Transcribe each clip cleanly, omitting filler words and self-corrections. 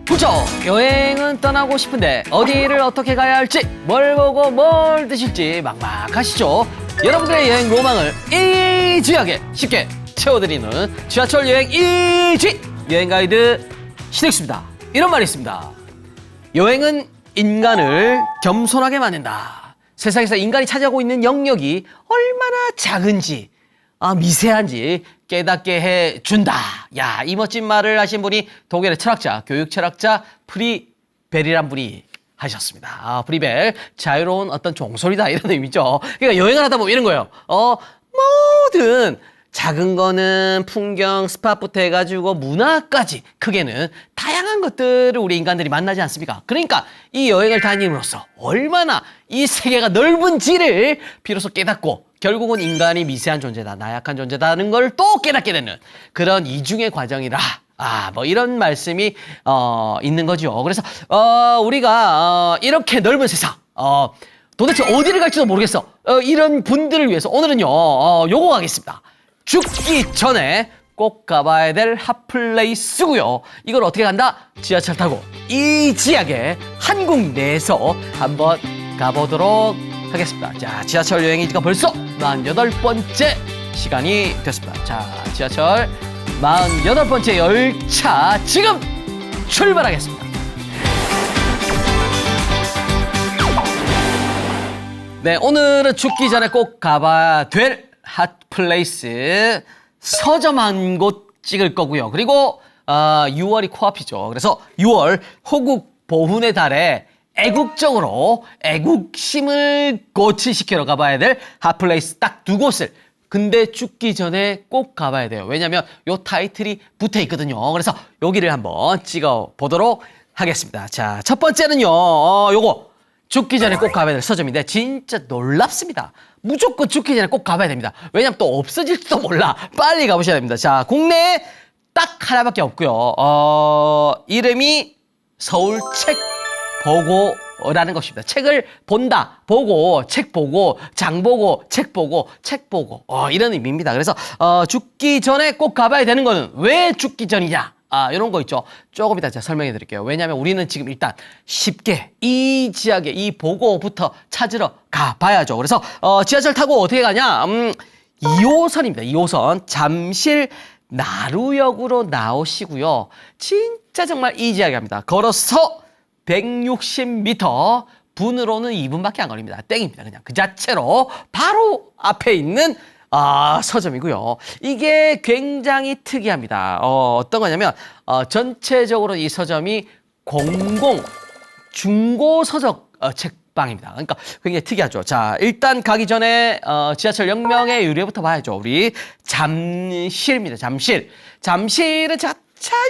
그쵸? 여행은 떠나고 싶은데 어디를 어떻게 가야 할지, 뭘 보고 뭘 드실지 막막하시죠? 여러분들의 여행 로망을 이지하게 쉽게 채워드리는 지하철 여행 이지 여행 가이드 신엑스입니다. 이런 말이 있습니다. 여행은 인간을 겸손하게 만든다. 세상에서 인간이 차지하고 있는 영역이 얼마나 작은지, 미세한지 깨닫게 해준다. 야, 이 멋진 말을 하신 분이 독일의 철학자, 교육 철학자 프리벨이란 분이 하셨습니다. 프리벨, 자유로운 어떤 종소리다 이런 의미죠. 그러니까 여행을 하다 보면 이런 거예요. 모든 작은 거는 풍경, 스팟부터 해가지고 문화까지 크게는 다양한 것들을 우리 인간들이 만나지 않습니까? 그러니까 이 여행을 다님으로써 얼마나 이 세계가 넓은지를 비로소 깨닫고 결국은 인간이 미세한 존재다, 나약한 존재다는 걸 또 깨닫게 되는 그런 이중의 과정이라. 뭐 이런 말씀이 있는 거죠. 그래서 우리가 이렇게 넓은 세상, 도대체 어디를 갈지도 모르겠어. 이런 분들을 위해서 오늘은요, 요거 가겠습니다. 죽기 전에 꼭 가봐야 될 핫플레이스고요. 이걸 어떻게 간다? 지하철 타고 이지하게 한국 내에서 한번 가보도록 하겠습니다. 자, 지하철 여행이지가 벌써 48번째 시간이 됐습니다. 자, 지하철 48번째 열차 지금 출발하겠습니다. 네, 오늘은 죽기 전에 꼭 가봐야 될 핫플레이스 서점 한 곳 찍을 거고요. 그리고 6월이 코앞이죠. 그래서 6월 호국 보훈의 달에 애국적으로 애국심을 고취시키러 가봐야 될 핫플레이스 딱 두 곳을 근데 죽기 전에 꼭 가봐야 돼요. 왜냐면 요 타이틀이 붙어 있거든요. 그래서 여기를 한번 찍어 보도록 하겠습니다. 자, 첫 번째는요, 요거 죽기 전에 꼭 가봐야 될 서점인데 진짜 놀랍습니다. 무조건 죽기 전에 꼭 가봐야 됩니다. 왜냐면 또 없어질지도 몰라. 빨리 가보셔야 됩니다. 자, 국내에 딱 하나밖에 없고요. 이름이 서울 책 보고라는 것입니다. 책을 본다, 보고, 책 보고, 장 보고, 책 보고, 책 보고, 이런 의미입니다. 그래서 죽기 전에 꼭 가봐야 되는 거는 왜 죽기 전이냐? 이런 거 있죠. 조금 이따 제가 설명해 드릴게요. 왜냐하면 우리는 지금 일단 쉽게 이지하게 이 보고부터 찾으러 가봐야죠. 그래서 지하철 타고 어떻게 가냐? 2호선입니다. 2호선 잠실 나루역으로 나오시고요. 진짜 정말 이지하게 합니다. 걸어서 160m, 분으로는 2분밖에 안 걸립니다. 땡입니다. 그냥 그 자체로 바로 앞에 있는 서점이고요. 이게 굉장히 특이합니다. 어떤 거냐면 전체적으로 이 서점이 공공 중고 서적 책방입니다. 그러니까 굉장히 특이하죠. 자, 일단 가기 전에 지하철 역명의 유래부터 봐야죠. 우리 잠실입니다. 잠실. 잠실은 제가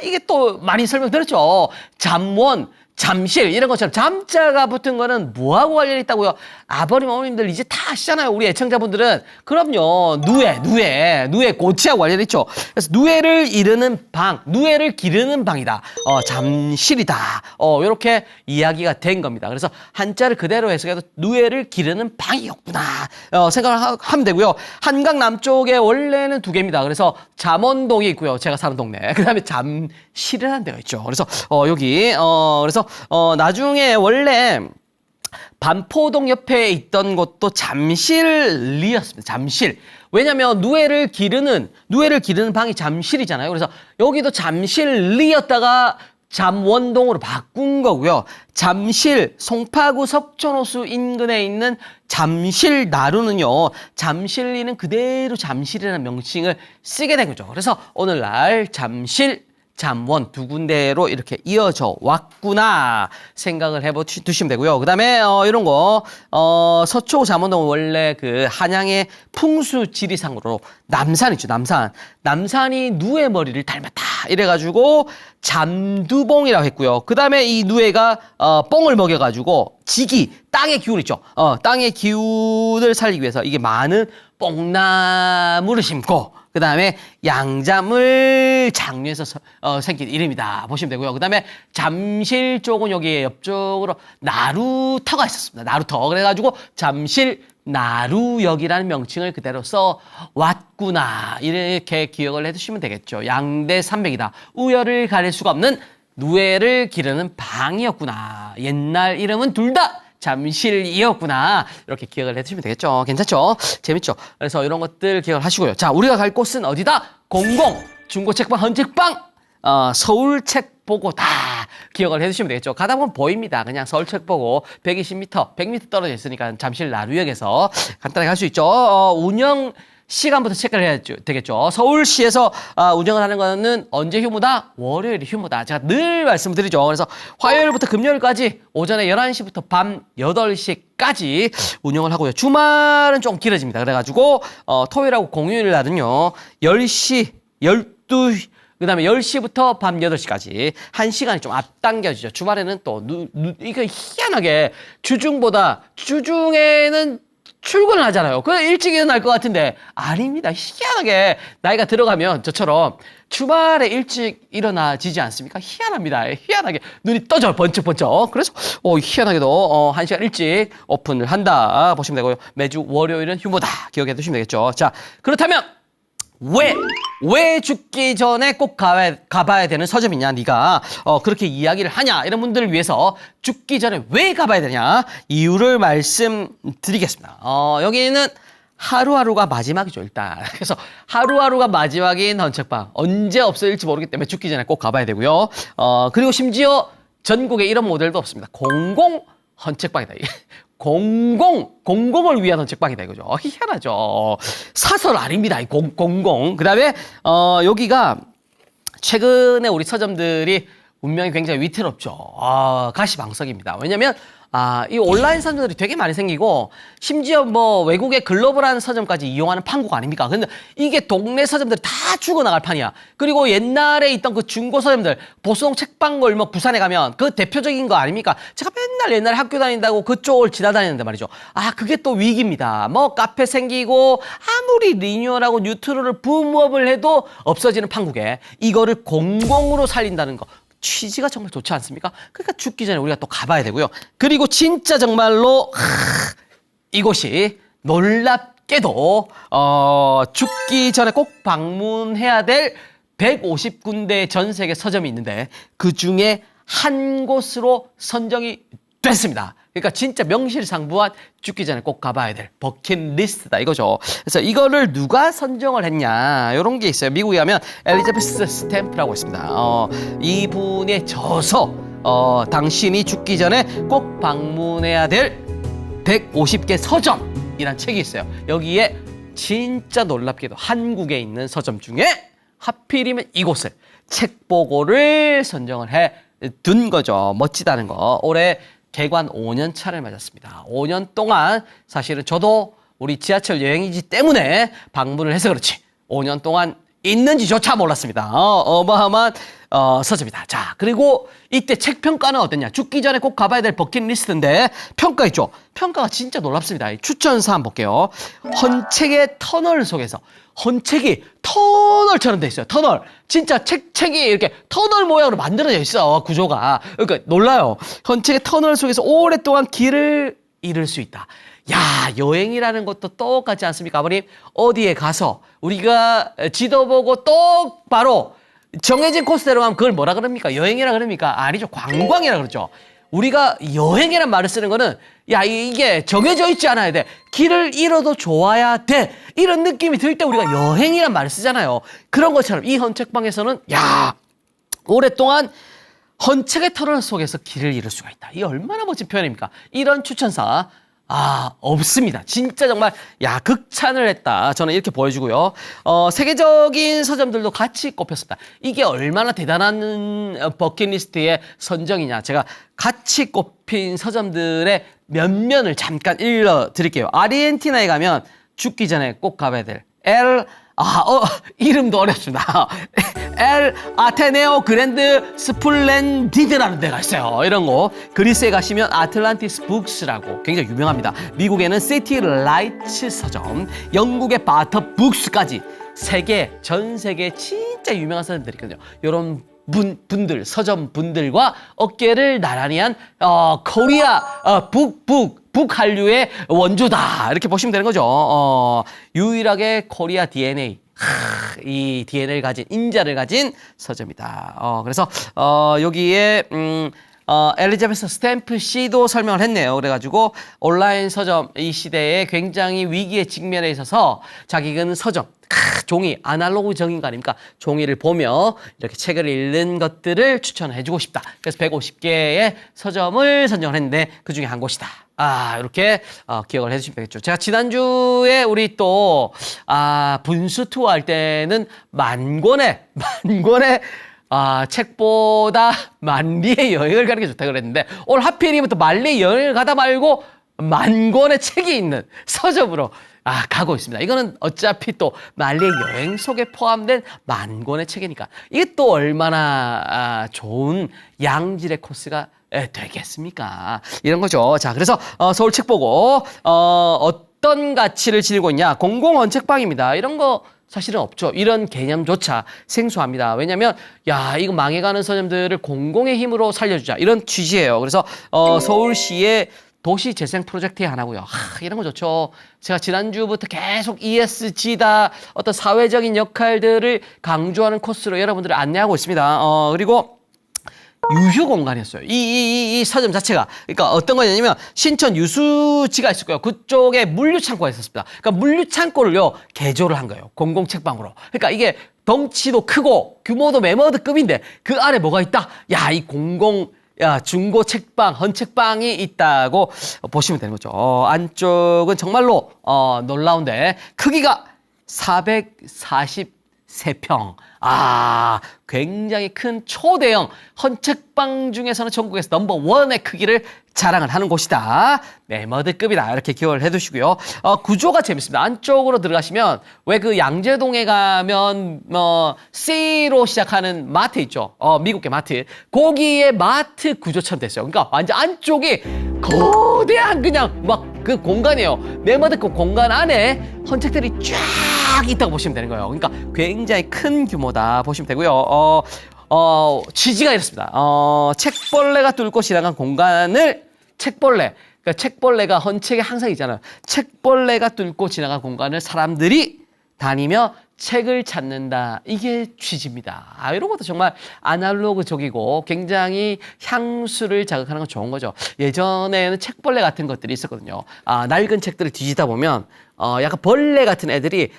이게 또 많이 설명드렸죠. 잠원, 잠실 이런 것처럼 잠자가 붙은 거는 뭐하고 관련이 있다고요? 아버님 어머님들 이제 다 아시잖아요. 우리 애청자분들은. 그럼요. 누에 고치하고 관련이 있죠. 그래서 누에를 이르는 방, 누에를 기르는 방이다. 잠실이다. 이렇게 이야기가 된 겁니다. 그래서 한자를 그대로 해석해도 누에를 기르는 방이었구나 생각을 하면 되고요. 한강 남쪽에 원래는 두 개입니다. 그래서 잠원동이 있고요. 제가 사는 동네. 그다음에 잠실이라는 데가 있죠. 그래서 여기 그래서 나중에 원래 반포동 옆에 있던 곳도 잠실리였습니다. 잠실. 왜냐면 누에를 기르는 방이 잠실이잖아요. 그래서 여기도 잠실리였다가 잠원동으로 바꾼 거고요. 잠실, 송파구 석촌호수 인근에 있는 잠실 나루는요, 잠실리는 그대로 잠실이라는 명칭을 쓰게 된 거죠. 그래서 오늘날 잠실, 잠원 두 군데로 이렇게 이어져 왔구나 생각을 해두시면 되고요. 그 다음에 이런 거 서초 잠원동은 원래 그 한양의 풍수 지리상으로 남산이죠. 남산이 누에 머리를 닮았다 이래가지고 잠두봉이라고 했고요. 그 다음에 이 누에가 뽕을 먹여가지고 지기 땅의 기운 있죠. 땅의 기운을 살리기 위해서 이게 많은 뽕나무를 심고 그 다음에 양잠을 장류해서 생긴 이름이다 보시면 되고요. 그 다음에 잠실 쪽은 여기 옆쪽으로 나루터가 있었습니다. 나루터. 그래가지고 잠실 나루역이라는 명칭을 그대로 써 왔구나 이렇게 기억을 해두시면 되겠죠. 양대 산맥이다. 우열을 가릴 수가 없는 누에를 기르는 방이었구나. 옛날 이름은 둘 다 잠실이었구나. 이렇게 기억을 해두시면 되겠죠. 괜찮죠? 재밌죠? 그래서 이런 것들 기억을 하시고요. 자, 우리가 갈 곳은 어디다? 공공, 중고책방, 헌책방, 서울책보고 다 기억을 해두시면 되겠죠. 가다 보면 보입니다. 그냥 서울책보고 120m, 100m 떨어져 있으니까 잠실 나루역에서 간단하게 할 수 있죠. 운영 시간부터 체크를 해야 되겠죠. 서울시에서 운영을 하는 거는 언제 휴무다? 월요일이 휴무다. 제가 늘 말씀드리죠. 그래서 화요일부터 금요일까지 오전에 11시부터 밤 8시까지 운영을 하고요. 주말은 좀 길어집니다. 그래가지고 토요일하고 공휴일 날은요. 10시, 12시, 그다음에 10시부터 밤 8시까지 1시간이 좀 앞당겨지죠. 주말에는 또 이거 희한하게 주중에는 출근을 하잖아요. 그래 일찍 일어날 것 같은데 아닙니다. 희한하게 나이가 들어가면 저처럼 주말에 일찍 일어나지지 않습니까? 희한합니다. 희한하게 눈이 떠져요. 번쩍번쩍. 그래서 희한하게도 1시간 일찍 오픈을 한다 보시면 되고요. 매주 월요일은 휴무다 기억해 두시면 되겠죠. 자, 그렇다면 왜 죽기 전에 꼭 가봐야 되는 서점이냐, 네가 그렇게 이야기를 하냐, 이런 분들을 위해서 죽기 전에 왜 가봐야 되냐 이유를 말씀드리겠습니다. 여기는 하루하루가 마지막이죠, 일단. 그래서 하루하루가 마지막인 헌책방, 언제 없어질지 모르기 때문에 죽기 전에 꼭 가봐야 되고요. 그리고 심지어 전국에 이런 모델도 없습니다. 공공 헌책방이다. 공공을 위한 헌책방이다 이거죠. 희한하죠. 사설 아닙니다. 공공. 그다음에 여기가 최근에 우리 서점들이 운명이 굉장히 위태롭죠. 가시방석입니다. 왜냐면 이 온라인 서점들이 되게 많이 생기고 심지어 뭐 외국의 글로벌한 서점까지 이용하는 판국 아닙니까? 근데 이게 동네 서점들이 다 죽어나갈 판이야. 그리고 옛날에 있던 그 중고 서점들, 보수동 책방골 뭐 부산에 가면 그 대표적인 거 아닙니까? 제가 맨날 옛날에 학교 다닌다고 그쪽을 지나다니는데 말이죠. 그게 또 위기입니다. 뭐 카페 생기고 아무리 리뉴얼하고 뉴트럴을 붐업을 해도 없어지는 판국에 이거를 공공으로 살린다는 거. 취지가 정말 좋지 않습니까? 그러니까 죽기 전에 우리가 또 가봐야 되고요. 그리고 진짜 정말로 이곳이 놀랍게도 죽기 전에 꼭 방문해야 될 150군데 전 세계 서점이 있는데 그중에 한 곳으로 선정이 됐습니다. 그러니까 진짜 명실상부한 죽기 전에 꼭 가봐야 될 버킷리스트다 이거죠. 그래서 이거를 누가 선정을 했냐 이런 게 있어요. 미국에 가면 엘리자베스 스탬프라고 있습니다. 이분의 저서 당신이 죽기 전에 꼭 방문해야 될 150개 서점이란 책이 있어요. 여기에 진짜 놀랍게도 한국에 있는 서점 중에 하필이면 이곳을 책보고를 선정을 해 둔 거죠. 멋지다는 거. 올해 개관 5년 차를 맞았습니다. 5년 동안 사실은 저도 우리 지하철 여행이지 때문에 방문을 해서 그렇지 5년 동안 있는지조차 몰랐습니다. 어마어마한 서점이다. 자, 그리고 이때 책 평가는 어땠냐? 죽기 전에 꼭 가봐야 될 버킷리스트인데 평가 있죠? 평가가 진짜 놀랍습니다. 추천사 한번 볼게요. 헌책의 터널 속에서 헌책이 터널처럼 돼 있어요. 터널. 진짜 책이 이렇게 터널 모양으로 만들어져 있어. 구조가. 그러니까 놀라요. 헌책의 터널 속에서 오랫동안 길을 잃을 수 있다. 야, 여행이라는 것도 똑같지 않습니까, 아버님? 어디에 가서 우리가 지도 보고 똑바로 정해진 코스대로 가면 그걸 뭐라 그럽니까? 여행이라 그럽니까? 아니죠. 관광이라 그러죠. 우리가 여행이란 말을 쓰는 거는 야, 이게 정해져 있지 않아야 돼. 길을 잃어도 좋아야 돼. 이런 느낌이 들 때 우리가 여행이란 말을 쓰잖아요. 그런 것처럼 이 헌책방에서는 야, 오랫동안 헌책의 터널 속에서 길을 잃을 수가 있다. 이게 얼마나 멋진 표현입니까? 이런 추천사 없습니다. 진짜 정말 극찬을 했다. 저는 이렇게 보여주고요. 세계적인 서점들도 같이 꼽혔습니다. 이게 얼마나 대단한 버킷리스트의 선정이냐. 제가 같이 꼽힌 서점들의 면면을 잠깐 읽어드릴게요. 아르헨티나에 가면 죽기 전에 꼭 가봐야 될 이름도 어렵습니다. 엘 아테네오 그랜드 스플렌디드라는 데가 있어요. 이런 거. 그리스에 가시면 아틀란티스 북스라고 굉장히 유명합니다. 미국에는 시티 라이츠 서점, 영국의 바터 북스까지 전 세계 진짜 유명한 서점들이 있거든요. 이런 서점 분들과 어깨를 나란히 한 코리아 북한류의 원조다. 이렇게 보시면 되는 거죠. 유일하게 코리아 DNA. 이 DNA를 가진, 인자를 가진 서점이다. 그래서, 여기에, 엘리자베스 스탬프 씨도 설명을 했네요. 그래가지고 온라인 서점 이 시대에 굉장히 위기에 직면해 있어서 자기는 서점, 종이, 아날로그적인 거 아닙니까? 종이를 보며 이렇게 책을 읽는 것들을 추천해주고 싶다. 그래서 150개의 서점을 선정을 했는데 그중에 한 곳이다. 이렇게 기억을 해주시면 되겠죠. 제가 지난주에 우리 또 분수 투어 할 때는 만 권의 책보다 만리의 여행을 가는 게 좋다고 그랬는데 오늘 하필이면 또 만리의 여행을 가다 말고 만 권의 책이 있는 서점으로 가고 있습니다. 이거는 어차피 또 만리의 여행 속에 포함된 만 권의 책이니까 이게 또 얼마나 좋은 양질의 코스가 되겠습니까? 이런 거죠. 자, 그래서 서울 책보고 어떤 가치를 지니고 있냐? 공공원 책방입니다. 이런 거 사실은 없죠. 이런 개념조차 생소합니다. 왜냐하면 이거 망해가는 서점들을 공공의 힘으로 살려주자 이런 취지예요. 그래서 서울시의 도시재생 프로젝트의 하나고요. 이런 거 좋죠. 제가 지난주부터 계속 ESG다 어떤 사회적인 역할들을 강조하는 코스로 여러분들을 안내하고 있습니다. 그리고 유휴 공간이었어요. 이 서점 자체가. 그러니까 어떤 거냐면 신천 유수지가 있을 거예요. 그쪽에 물류 창고가 있었습니다. 그러니까 물류 창고를요 개조를 한 거예요. 공공 책방으로. 그러니까 이게 덩치도 크고 규모도 매머드급인데 그 안에 뭐가 있다? 이 공공 중고 책방, 헌책방이 있다고 보시면 되는 거죠. 안쪽은 정말로 놀라운데 크기가 443평. 굉장히 큰 초대형 헌책방 중에서는 전국에서 넘버원의 크기를 자랑을 하는 곳이다. 매머드급이다. 이렇게 기억을 해두시고요. 구조가 재밌습니다. 안쪽으로 들어가시면 왜 그 양재동에 가면 C로 시작하는 마트 있죠. 미국의 마트. 거기에 마트 구조처럼 됐어요. 그러니까 완전 안쪽이 거대한 그냥 막 그 공간이에요. 매머드급 공간 안에 헌책들이 쫙 있다고 보시면 되는 거예요. 그러니까 굉장히 큰 규모다 보시면 되고요. 취지가 이렇습니다. 책벌레가 뚫고 지나간 공간을 그러니까 책벌레가 헌책에 항상 있잖아요. 책벌레가 뚫고 지나간 공간을 사람들이 다니며 책을 찾는다. 이게 취지입니다. 이런 것도 정말 아날로그적이고 굉장히 향수를 자극하는 건 좋은 거죠. 예전에는 책벌레 같은 것들이 있었거든요. 낡은 책들을 뒤지다 보면 약간 벌레 같은 애들이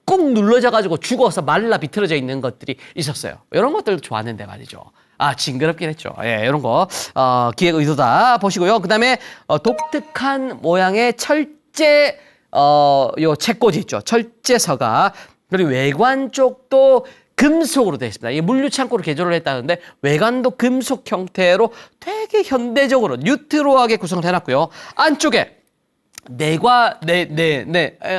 꼭 눌러져가지고 죽어서 말라 비틀어져 있는 것들이 있었어요. 이런 것들도 좋았는데 말이죠. 징그럽긴 했죠. 이런 거 기획 의도다 보시고요. 그 다음에 독특한 모양의 철제 요 책꽂이 있죠. 철제서가. 그리고 외관 쪽도 금속으로 되어 있습니다. 이게 물류 창고로 개조를 했다는데 외관도 금속 형태로 되게 현대적으로 뉴트로하게 구성을 해놨고요. 안쪽에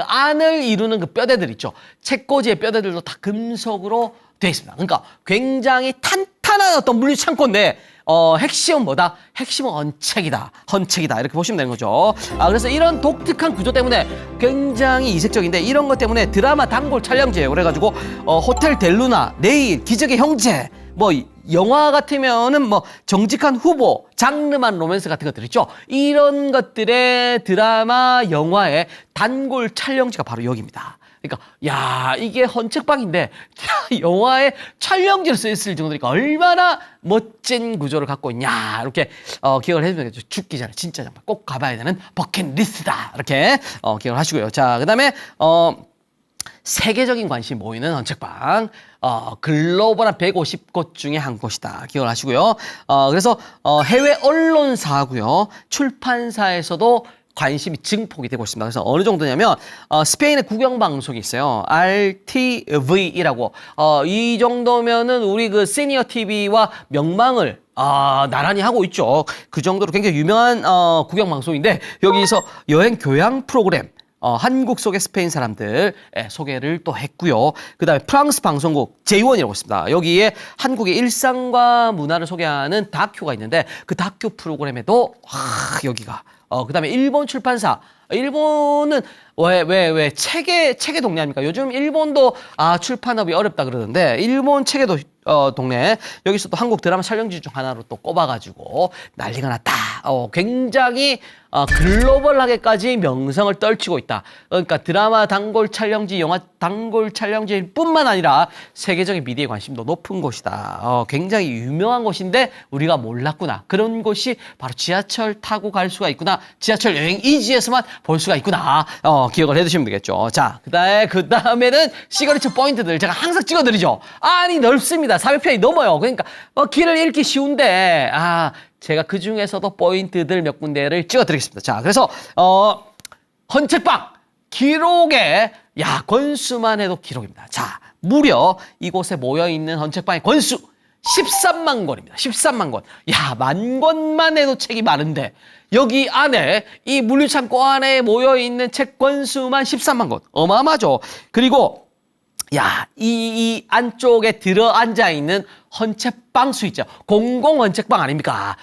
안을 이루는 그 뼈대들 있죠. 책꽂이의 뼈대들도 다 금속으로 되어 있습니다. 그러니까 굉장히 탄탄한 어떤 물류 창고인데 핵심은 뭐다? 핵심은 헌책이다. 이렇게 보시면 되는 거죠. 그래서 이런 독특한 구조 때문에 굉장히 이색적인데 이런 것 때문에 드라마 단골 촬영지예요. 그래가지고 호텔 델루나, 내일, 기적의 형제, 영화 같으면은 정직한 후보, 장르만 로맨스 같은 것들 있죠. 이런 것들의 드라마, 영화의 단골 촬영지가 바로 여기입니다. 그러니까 이게 헌책방인데 영화에 촬영지로 쓰였을 정도니까 얼마나 멋진 구조를 갖고 있냐 이렇게 기억을 해주면 되겠죠. 죽기 전에 진짜 정말 꼭 가봐야 되는 버킷리스트다 이렇게 기억을 하시고요. 자, 그다음에 세계적인 관심이 모이는 헌책방, 글로벌한 150곳 중에 한 곳이다 기억을 하시고요. 그래서 해외 언론사하고요, 출판사에서도 관심이 증폭이 되고 있습니다. 그래서 어느 정도냐면 스페인의 국영방송이 있어요. RTV라고. 이 정도면은 우리 그 시니어 TV와 명망을 나란히 하고 있죠. 그 정도로 굉장히 유명한 국영방송인데 여기서 여행 교양 프로그램 한국 속의 스페인 사람들 소개를 또 했고요. 그 다음에 프랑스 방송국 J1이라고 있습니다. 여기에 한국의 일상과 문화를 소개하는 다큐가 있는데 그 다큐 프로그램에도 여기가 그 다음에 일본 출판사. 일본은 왜 책의 동네 아닙니까? 요즘 일본도 출판업이 어렵다 그러는데 일본 책의 동네 여기서 또 한국 드라마 촬영지 중 하나로 또 꼽아가지고 난리가 났다. 굉장히 글로벌하게까지 명성을 떨치고 있다. 그러니까 드라마 단골 촬영지, 영화 단골 촬영지뿐만 아니라 세계적인 미디어에 관심도 높은 곳이다. 굉장히 유명한 곳인데 우리가 몰랐구나. 그런 곳이 바로 지하철 타고 갈 수가 있구나. 지하철 여행 이지에서만 볼 수가 있구나. 기억을 해두시면 되겠죠. 자, 그 다음에는 시그니처 포인트들 제가 항상 찍어드리죠. 아니 넓습니다. 400편이 넘어요. 그러니까 길을 잃기 쉬운데 제가 그 중에서도 포인트들 몇 군데를 찍어드리겠습니다. 자, 그래서 헌책방 기록의 권수만 해도 기록입니다. 자, 무려 이곳에 모여있는 헌책방의 권수 13만 권입니다. 13만 권. 만 권만 해도 책이 많은데 여기 안에 이 물류창고 안에 모여있는 책 권수만 13만 권. 어마어마하죠. 그리고 이 안쪽에 들어앉아 있는 헌책방 수 있죠. 공공 헌책방 아닙니까?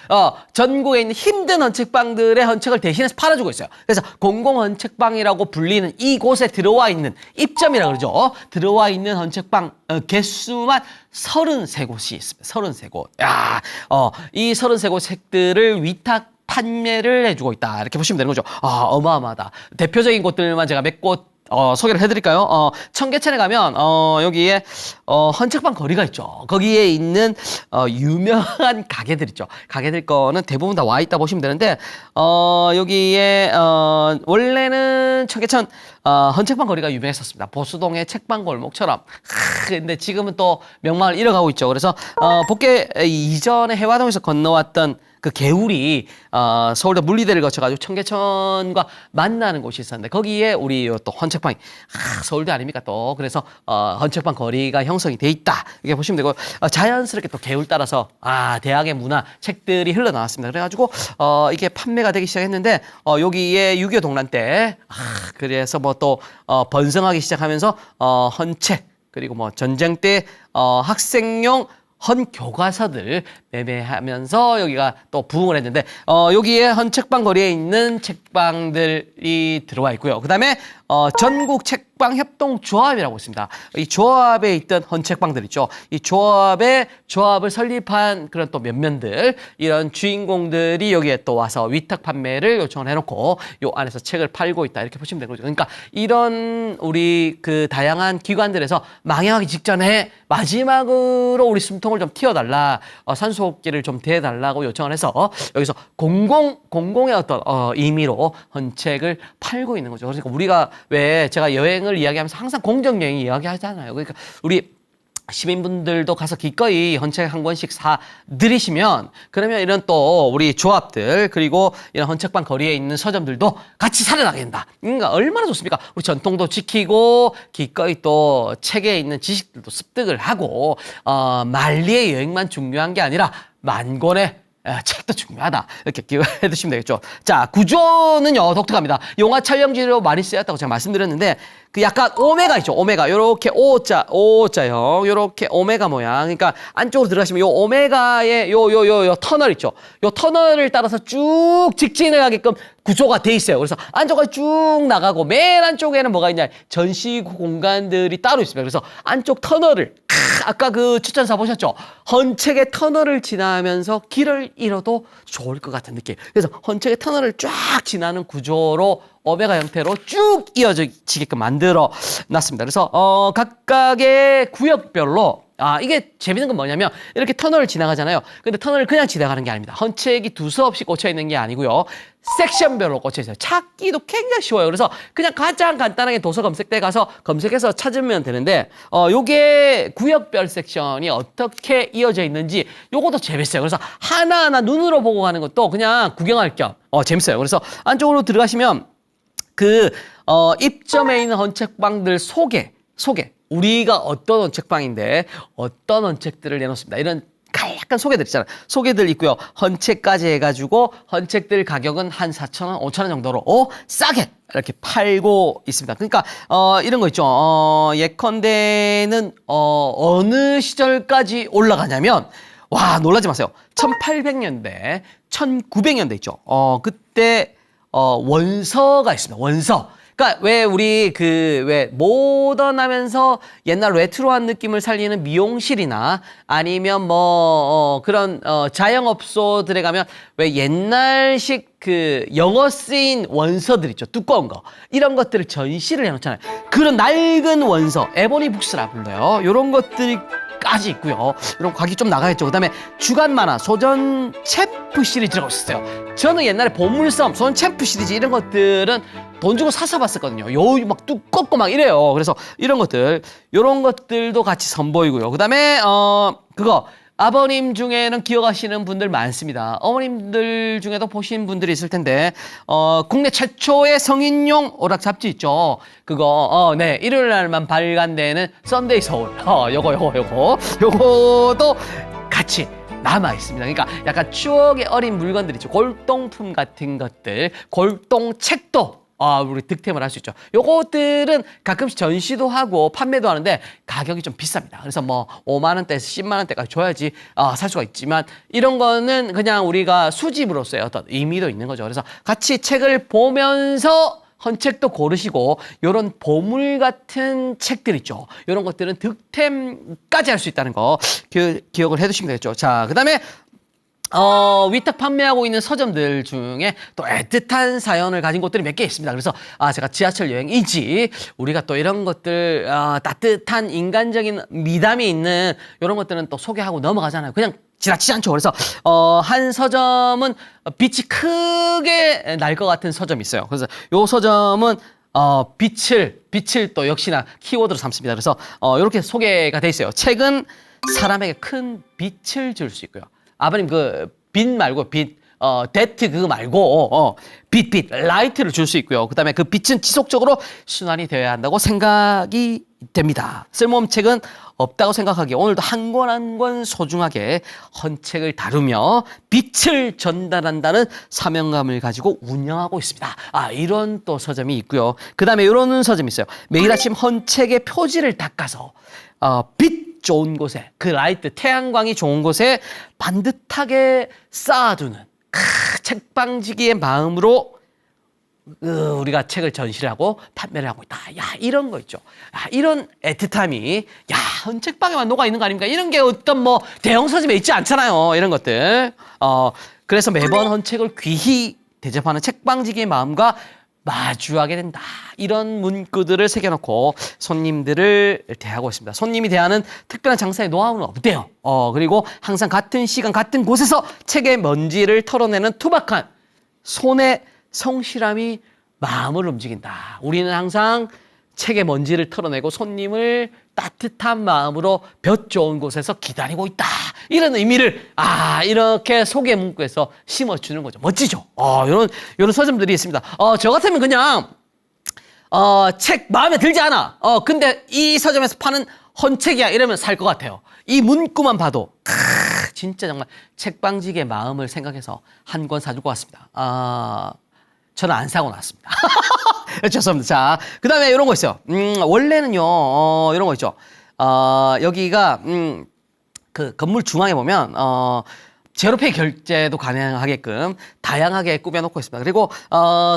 전국에 있는 힘든 헌책방들의 헌책을 대신해서 팔아주고 있어요. 그래서 공공 헌책방이라고 불리는 이곳에 들어와 있는 입점이라고 그러죠. 들어와 있는 헌책방 개수만 33곳이 있습니다. 33곳. 이 33곳 책들을 위탁 판매를 해주고 있다. 이렇게 보시면 되는 거죠. 어마어마하다. 대표적인 곳들만 제가 몇 곳 소개를 해드릴까요? 청계천에 가면 여기에 헌책방 거리가 있죠. 거기에 있는 유명한 가게들 있죠. 가게들 거는 대부분 다 와 있다 보시면 되는데 여기에 원래는 청계천 헌책방 거리가 유명했었습니다. 보수동의 책방 골목처럼. 근데 지금은 또 명망을 잃어가고 있죠. 그래서 복개 이전에 해화동에서 건너왔던 그 개울이 서울대 물리대를 거쳐가지고 청계천과 만나는 곳이 있었는데 거기에 우리 또 헌책방이 서울대 아닙니까 또. 그래서 헌책방 거리가 형성이 돼 있다 이렇게 보시면 되고 자연스럽게 또 개울 따라서 대학의 문화 책들이 흘러나왔습니다. 그래가지고 이게 판매가 되기 시작했는데 여기에 6.25 동란 때 그래서 뭐 또 번성하기 시작하면서 헌책 그리고 뭐 전쟁 때 학생용 헌교과서들 매매하면서 여기가 또 부흥을 했는데 여기에 헌책방 거리에 있는 책방들이 들어와 있고요. 그 다음에 전국 책방 협동조합이라고 있습니다. 이 조합에 있던 헌책방들 있죠. 이 조합을 설립한 그런 또 면면들 이런 주인공들이 여기에 또 와서 위탁 판매를 요청을 해놓고 요 안에서 책을 팔고 있다 이렇게 보시면 되는 거죠. 그러니까 이런 우리 그 다양한 기관들에서 망해하기 직전에 마지막으로 우리 숨통을 좀 틔워달라, 산소호흡기를 좀 대달라고 요청을 해서 여기서 공공의 어떤 의미로 헌책을 팔고 있는 거죠. 그러니까 우리가 왜 제가 여행을 이야기하면서 항상 공정여행 이야기하잖아요. 그러니까 우리 시민분들도 가서 기꺼이 헌책 한 권씩 사들이시면 그러면 이런 또 우리 조합들 그리고 이런 헌책방 거리에 있는 서점들도 같이 살아나게 된다. 그러니까 얼마나 좋습니까? 우리 전통도 지키고 기꺼이 또 책에 있는 지식들도 습득을 하고 만리의 여행만 중요한 게 아니라 만권의 책도 중요하다. 이렇게 기억해 두시면 되겠죠. 자, 구조는요, 독특합니다. 영화 촬영지로 많이 쓰였다고 제가 말씀드렸는데, 그 약간 오메가 있죠. 오메가. 요렇게 O자형. 요렇게 오메가 모양. 그러니까 안쪽으로 들어가시면 요 오메가의 요 터널 있죠. 요 터널을 따라서 쭉 직진해 가게끔 구조가 돼 있어요. 그래서 안쪽까지 쭉 나가고 맨 안쪽에는 뭐가 있냐. 전시 공간들이 따로 있습니다. 그래서 안쪽 터널을 아까 그 추천사 보셨죠? 헌책의 터널을 지나면서 길을 잃어도 좋을 것 같은 느낌. 그래서 헌책의 터널을 쫙 지나는 구조로 오메가 형태로 쭉 이어지게끔 만들어 놨습니다. 그래서 각각의 구역별로 이게 재밌는 건 뭐냐면 이렇게 터널을 지나가잖아요. 근데 터널을 그냥 지나가는 게 아닙니다. 헌책이 두서없이 꽂혀 있는 게 아니고요. 섹션별로 꽂혀 있어요. 찾기도 굉장히 쉬워요. 그래서 그냥 가장 간단하게 도서 검색대 가서 검색해서 찾으면 되는데 요게 구역별 섹션이 어떻게 이어져 있는지 요것도 재밌어요. 그래서 하나하나 눈으로 보고 가는 것도 그냥 구경할 겸 재밌어요. 그래서 안쪽으로 들어가시면 그 입점해 있는 헌책방들 소개 우리가 어떤 헌책방인데 어떤 헌책들을 내놓습니다. 이런 약간 소개들 있잖아요. 소개들 있고요. 헌책까지 해가지고 헌책들 가격은 한 4,000원, 5,000원 정도로 싸게 이렇게 팔고 있습니다. 그러니까 이런 거 있죠. 예컨대는 어느 시절까지 올라가냐면 와 놀라지 마세요. 1800년대, 1900년대 있죠. 그때 원서가 있습니다. 원서. 그러니까 왜 우리 왜 모던하면서 옛날 레트로한 느낌을 살리는 미용실이나 아니면 그런 자영업소들에 가면 왜 옛날식 영어 쓰인 원서들 있죠. 두꺼운 거. 이런 것들을 전시를 해놓잖아요. 그런 낡은 원서, 에보니 북스라 불러요. 이런 것들까지 있고요. 이런 가격이 좀 나가겠죠. 그다음에 주간 만화, 소전 챔프 시리즈라고 있었어요. 저는 옛날에 보물섬, 소전 챔프 시리즈 이런 것들은 돈 주고 사서 봤었거든요. 요 막 두껍고 막 이래요. 그래서 이런 것들도 같이 선보이고요. 그다음에 아버님 중에는 기억하시는 분들 많습니다. 어머님들 중에도 보신 분들이 있을 텐데, 국내 최초의 성인용 오락 잡지 있죠. 네, 일요일 날만 발간되는 썬데이 서울. 요거도 같이 남아 있습니다. 그러니까 약간 추억의 어린 물건들 있죠. 골동품 같은 것들, 골동책도 우리 득템을 할 수 있죠. 요것들은 가끔씩 전시도 하고 판매도 하는데 가격이 좀 비쌉니다. 그래서 5만 원대에서 10만 원대까지 줘야지 살 수가 있지만 이런 거는 그냥 우리가 수집으로서의 어떤 의미도 있는 거죠. 그래서 같이 책을 보면서 헌책도 고르시고 요런 보물 같은 책들 있죠. 요런 것들은 득템까지 할 수 있다는 거 기억을 해두시면 되겠죠. 자, 그다음에 위탁 판매하고 있는 서점들 중에 또 애틋한 사연을 가진 곳들이 몇 개 있습니다. 그래서 제가 지하철 여행이지 우리가 또 이런 것들 따뜻한 인간적인 미담이 있는 이런 것들은 또 소개하고 넘어가잖아요. 그냥 지나치지 않죠. 그래서 한 서점은 빛이 크게 날 것 같은 서점이 있어요. 그래서 요 서점은 빛을 또 역시나 키워드로 삼습니다. 그래서 이렇게 소개가 돼 있어요. 책은 사람에게 큰 빛을 줄 수 있고요. 아버님 빛 말고 데트 그거 말고 빛 라이트를 줄 수 있고요. 그다음에 그 빛은 지속적으로 순환이 되어야 한다고 생각이 됩니다. 쓸모없는 책은 없다고 생각하기에 오늘도 한 권 한 권 소중하게 헌책을 다루며 빛을 전달한다는 사명감을 가지고 운영하고 있습니다. 이런 또 서점이 있고요. 그다음에 이런 서점이 있어요. 매일 아침 헌책의 표지를 닦아서 빛 좋은 곳에 라이트 태양광이 좋은 곳에 반듯하게 쌓아두는 책방지기의 마음으로 우리가 책을 전시를 하고 판매를 하고 있다. 이런 거 있죠. 이런 애틋함이 헌책방에만 녹아 있는 거 아닙니까? 이런 게 어떤 대형 서점에 있지 않잖아요. 이런 것들. 그래서 매번 헌책을 귀히 대접하는 책방지기의 마음과 마주하게 된다. 이런 문구들을 새겨놓고 손님들을 대하고 있습니다. 손님이 대하는 특별한 장사의 노하우는 없대요. 그리고 항상 같은 시간, 같은 곳에서 책의 먼지를 털어내는 투박한 손의 성실함이 마음을 움직인다. 우리는 항상 책의 먼지를 털어내고 손님을 따뜻한 마음으로 볕 좋은 곳에서 기다리고 있다. 이런 의미를 이렇게 소개 문구에서 심어주는 거죠. 멋지죠? 이런 서점들이 있습니다. 저 같으면 그냥 책 마음에 들지 않아. 근데 이 서점에서 파는 헌책이야 이러면 살 것 같아요. 이 문구만 봐도 진짜 정말 책방지기의 마음을 생각해서 한 권 사줄 것 같습니다. 저는 안 사고 나왔습니다. 죄송합니다. 자, 그 다음에 이런 거 있어요. 원래는요, 이런 거 있죠. 여기가, 그 건물 중앙에 보면, 제로페이 결제도 가능하게끔 다양하게 꾸며놓고 있습니다. 그리고,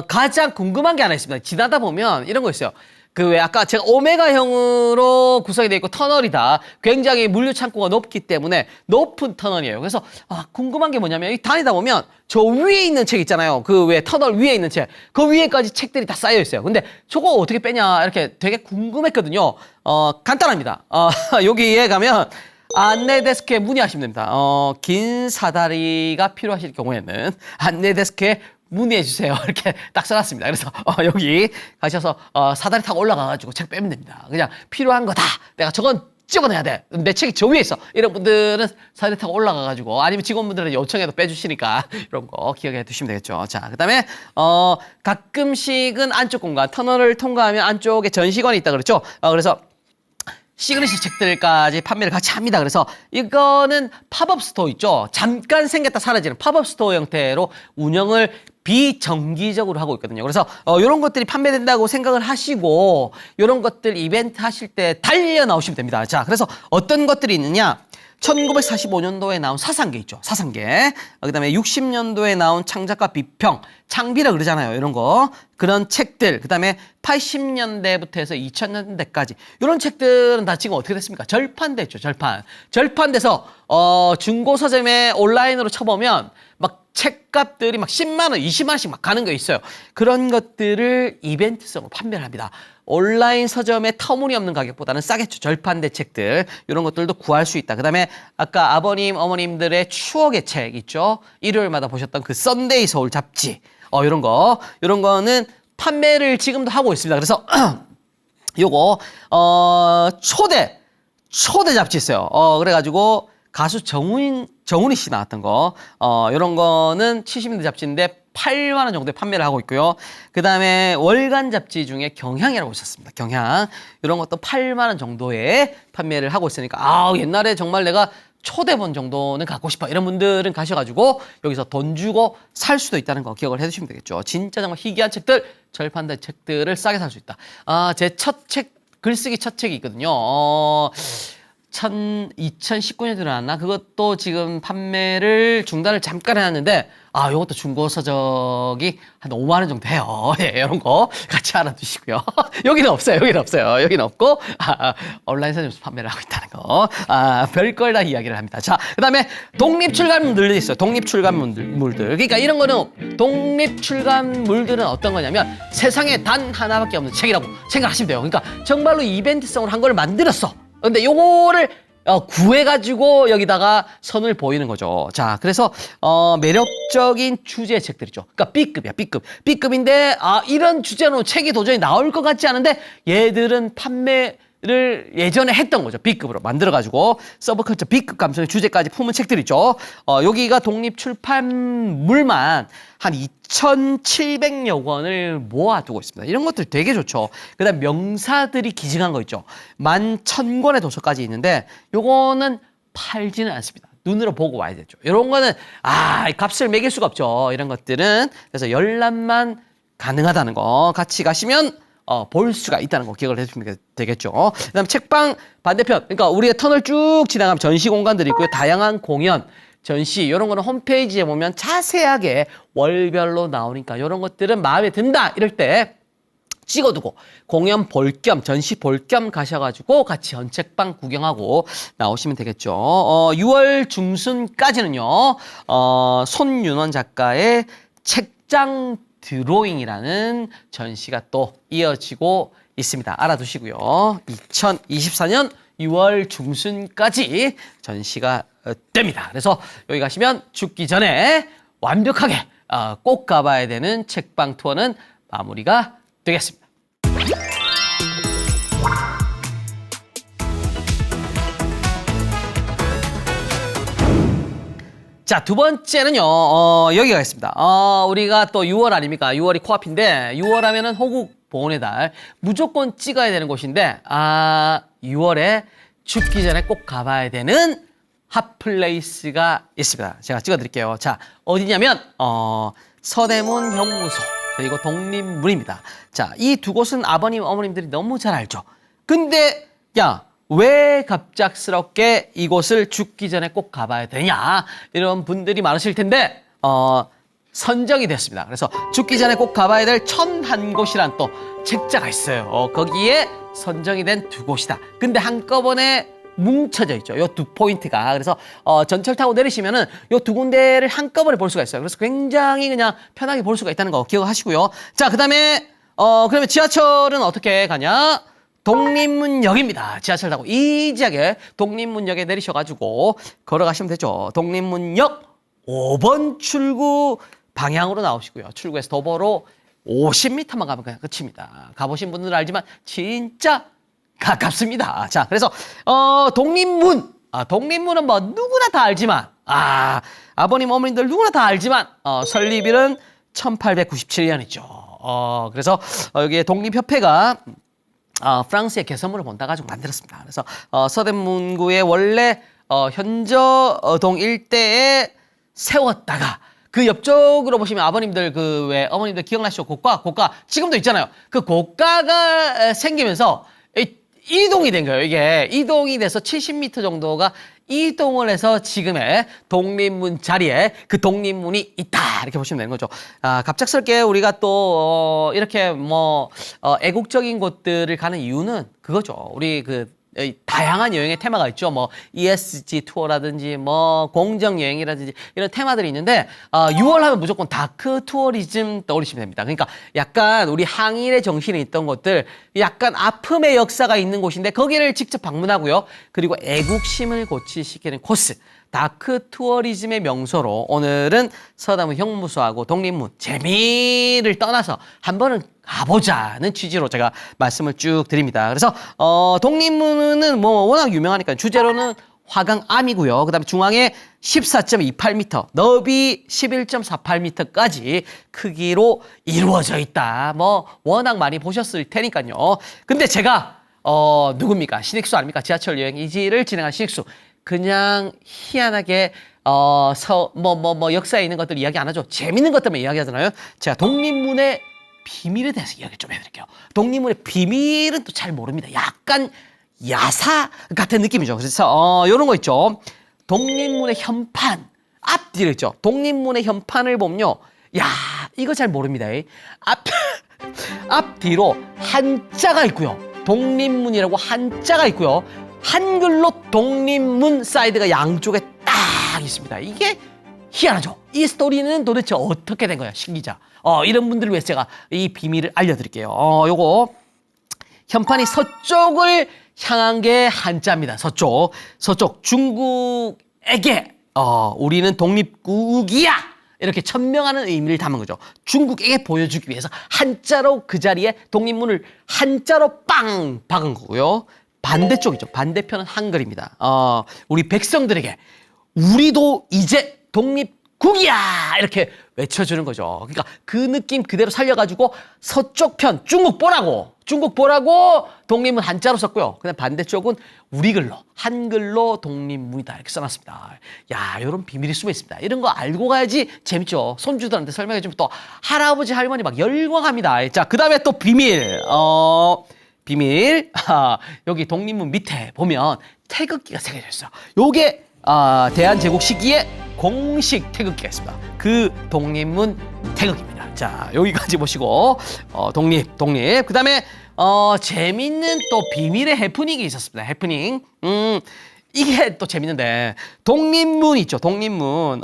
가장 궁금한 게 하나 있습니다. 지나다 보면 이런 거 있어요. 왜 아까 제가 오메가형으로 구성이 되어 있고 터널이다. 굉장히 물류 창고가 높기 때문에 높은 터널이에요. 그래서 궁금한 게 뭐냐면 이 다니다 보면 저 위에 있는 책 있잖아요. 왜 터널 위에 있는 책. 그 위에까지 책들이 다 쌓여 있어요. 근데 저거 어떻게 빼냐 이렇게 되게 궁금했거든요. 간단합니다. 여기에 가면 안내 데스크에 문의하시면 됩니다. 긴 사다리가 필요하실 경우에는 안내 데스크에 문의해 주세요. 이렇게 딱 써놨습니다. 그래서 여기 가셔서 사다리 타고 올라가가지고 책 빼면 됩니다. 그냥 필요한 거다. 내가 저건 찍어내야 돼. 내 책이 저 위에 있어. 이런 분들은 사다리 타고 올라가가지고 아니면 직원분들은 요청해도 빼주시니까 이런 거 기억해 두시면 되겠죠. 자, 그다음에 가끔씩은 안쪽 공간 터널을 통과하면 안쪽에 전시관이 있다 그랬죠. 그래서 시그니처 책들까지 판매를 같이 합니다. 그래서 이거는 팝업 스토어 있죠. 잠깐 생겼다 사라지는 팝업 스토어 형태로 운영을 비정기적으로 하고 있거든요. 그래서 이런 것들이 판매된다고 생각을 하시고 이런 것들 이벤트 하실 때 달려 나오시면 됩니다. 자, 그래서 어떤 것들이 있느냐? 1945년도에 나온 사상계 있죠. 사상계. 그다음에 60년도에 나온 창작과 비평, 창비라 그러잖아요. 이런 거. 그런 책들. 그다음에 80년대부터 해서 2000년대까지 이런 책들은 다 지금 어떻게 됐습니까? 절판됐죠. 절판돼서 중고 서점에 온라인으로 쳐보면 막 책값들이 막 10만 원, 20만 원씩 막 가는 거 있어요. 그런 것들을 이벤트성으로 판매를 합니다. 온라인 서점의 터무니없는 가격보다는 싸겠죠. 절판된 책들 이런 것들도 구할 수 있다. 그다음에 아까 아버님, 어머님들의 추억의 책 있죠. 일요일마다 보셨던 그 썬데이 서울 잡지 이런 거는 판매를 지금도 하고 있습니다. 그래서 요거 초대 잡지 있어요. 그래가지고 가수 정훈이 씨 나왔던 거 이런 거는 70년대 잡지인데 8만 원 정도에 판매를 하고 있고요. 그 다음에 월간 잡지 중에 경향이라고 있었습니다. 경향 이런 것도 8만 원 정도에 판매를 하고 있으니까 옛날에 정말 내가 초대본 정도는 갖고 싶어 이런 분들은 가셔가지고 여기서 돈 주고 살 수도 있다는 거 기억을 해두시면 되겠죠. 진짜 정말 희귀한 책들, 절판된 책들을 싸게 살 수 있다. 제 첫 책, 글쓰기 첫 책이 있거든요. 2019년에 들어왔나? 그것도 지금 판매를 중단을 잠깐 해놨는데, 요것도 중고 서적이 한 5만 원 정도 해요. 예, 이런 거 같이 알아두시고요. 여기는 없어요. 여기는 없고, 온라인 서점에서 판매를 하고 있다는 거. 별걸 다 이야기를 합니다. 자, 그 다음에 독립출간물들도 있어요. 독립출간물들. 그러니까 이런 거는, 독립출간물들은 어떤 거냐면, 세상에 단 하나밖에 없는 책이라고 생각하시면 돼요. 그러니까 정말로 이벤트성으로 한 걸 만들었어. 근데 요거를 구해가지고 여기다가 선을 보이는 거죠. 자, 그래서 매력적인 주제의 책들이죠. 그러니까 B급이야, B급. B급인데 이런 주제로 책이 도저히 나올 것 같지 않은데 얘들은 판매를 예전에 했던 거죠. B급으로 만들어가지고 서브컬처 B급 감성의 주제까지 품은 책들 있죠. 여기가 독립출판물만 한 2,700여 권을 모아두고 있습니다. 이런 것들 되게 좋죠. 그 다음 명사들이 기증한 거 있죠. 11,000권의 도서까지 있는데 요거는 팔지는 않습니다. 눈으로 보고 와야 되죠. 이런 거는 값을 매길 수가 없죠. 이런 것들은. 그래서 열람만 가능하다는 거 같이 가시면 볼 수가 있다는 거 기억을 해주시면 되겠죠. 그 다음 책방 반대편, 그러니까 우리가 터널 쭉 지나가면 전시 공간들이 있고요. 다양한 공연, 전시 이런 거는 홈페이지에 보면 자세하게 월별로 나오니까 이런 것들은 마음에 든다 이럴 때 찍어두고 공연 볼 겸 전시 볼 겸 가셔가지고 같이 연책방 구경하고 나오시면 되겠죠. 6월 중순까지는요. 손윤원 작가의 책장 드로잉이라는 전시가 또 이어지고 있습니다. 알아두시고요. 2024년 6월 중순까지 전시가 됩니다. 그래서 여기 가시면 죽기 전에 완벽하게 꼭 가봐야 되는 책방 투어는 마무리가 되겠습니다. 자, 두 번째는요, 여기가 있습니다. 우리가 또 6월 아닙니까? 6월이 코앞인데, 6월 하면은 호국 보훈의 달. 무조건 찍어야 되는 곳인데, 6월에 죽기 전에 꼭 가봐야 되는 핫플레이스가 있습니다. 제가 찍어드릴게요. 자, 어디냐면, 서대문 형무소, 그리고 독립문입니다. 자, 이 두 곳은 아버님, 어머님들이 너무 잘 알죠. 근데, 왜 갑작스럽게 이곳을 죽기 전에 꼭 가봐야 되냐 이런 분들이 많으실 텐데 선정이 됐습니다. 그래서 죽기 전에 꼭 가봐야 될 1001곳이란 또 책자가 있어요. 거기에 선정이 된 두 곳이다. 근데 한꺼번에 뭉쳐져 있죠. 요 두 포인트가. 그래서 전철 타고 내리시면은 요 두 군데를 한꺼번에 볼 수가 있어요. 그래서 굉장히 그냥 편하게 볼 수가 있다는 거 기억하시고요. 자, 그다음에 그러면 지하철은 어떻게 가냐? 독립문역입니다. 지하철 타고 이지하게 독립문역에 내리셔가지고 걸어가시면 되죠. 독립문역 5번 출구 방향으로 나오시고요. 출구에서 도보로 50m만 가면 그냥 끝입니다. 가보신 분들은 알지만 진짜 가깝습니다. 자, 그래서 독립문. 독립문은 뭐 누구나 다 알지만 아버님 어머님들 누구나 다 알지만 설립일은 1897년이죠. 그래서 여기에 독립협회가 프랑스의 개선문을 본다 가지고 만들었습니다. 그래서 서대문구의 원래 현저동 일대에 세웠다가 그 옆쪽으로 보시면 아버님들 왜 어머님들 기억나시죠? 고가 지금도 있잖아요. 그 고가가 생기면서 이동이 된 거예요. 이게 이동이 돼서 70m 정도가 이동을 해서 지금의 독립문 자리에 그 독립문이 있다. 이렇게 보시면 되는 거죠. 갑작스럽게 우리가 또 이렇게 애국적인 곳들을 가는 이유는 그거죠. 우리 다양한 여행의 테마가 있죠. ESG 투어라든지 공정 여행이라든지 이런 테마들이 있는데 6월 하면 무조건 다크 투어리즘 떠올리시면 됩니다. 그러니까 약간 우리 항일의 정신이 있던 곳들, 약간 아픔의 역사가 있는 곳인데 거기를 직접 방문하고요. 그리고 애국심을 고취시키는 코스. 다크 투어리즘의 명소로 오늘은 서대문 형무소하고 독립문 재미를 떠나서 한 번은 가보자는 취지로 제가 말씀을 쭉 드립니다. 그래서 독립문은 워낙 유명하니까 주제로는 화강암이고요. 그다음에 중앙에 14.28m, 넓이 11.48m까지 크기로 이루어져 있다. 워낙 많이 보셨을 테니까요. 근데 제가 누굽니까? 신익수 아닙니까? 지하철 여행 이지를 진행한 신익수. 그냥 희한하게 역사에 있는 것들 이야기 안 하죠. 재밌는 것들만 이야기하잖아요. 제가 독립문의 비밀에 대해서 이야기 좀 해드릴게요. 독립문의 비밀은 또 잘 모릅니다. 약간 야사 같은 느낌이죠. 그래서 이런 거 있죠. 독립문의 현판 앞뒤를 있죠. 독립문의 현판을 보면요. 야, 이거 잘 모릅니다. 앞뒤로 한자가 있고요. 독립문이라고 한자가 있고요. 한글로 독립문 사이드가 양쪽에 딱 있습니다. 이게 희한하죠. 이 스토리는 도대체 어떻게 된 거야, 신기자. 이런 분들을 위해서 제가 이 비밀을 알려드릴게요. 요거 현판이 서쪽을 향한 게 한자입니다. 서쪽 중국에게 우리는 독립국이야 이렇게 천명하는 의미를 담은 거죠. 중국에게 보여주기 위해서 한자로 그 자리에 독립문을 한자로 빵 박은 거고요. 반대쪽이죠. 반대편은 한글입니다. 우리 백성들에게 우리도 이제 독립국이야 이렇게 외쳐주는 거죠. 그러니까 그 느낌 그대로 살려가지고 서쪽 편 중국 보라고 독립문 한자로 썼고요. 그다음 반대쪽은 우리 글로 한글로 독립문이다 이렇게 써놨습니다. 야, 이런 비밀이 숨어 있습니다. 이런 거 알고 가야지 재밌죠. 손주들한테 설명해주면 또 할아버지 할머니 막 열광합니다. 자, 그다음에 또 비밀. 여기 독립문 밑에 보면 태극기가 새겨져 있어요. 요게 대한제국 시기에 공식 태극기가 있습니다. 그 독립문 태극기입니다. 자, 여기까지 보시고 독립. 그다음에 재밌는 또 비밀의 해프닝이 있었습니다. 해프닝. 이게 또 재밌는데 독립문 있죠. 독립문.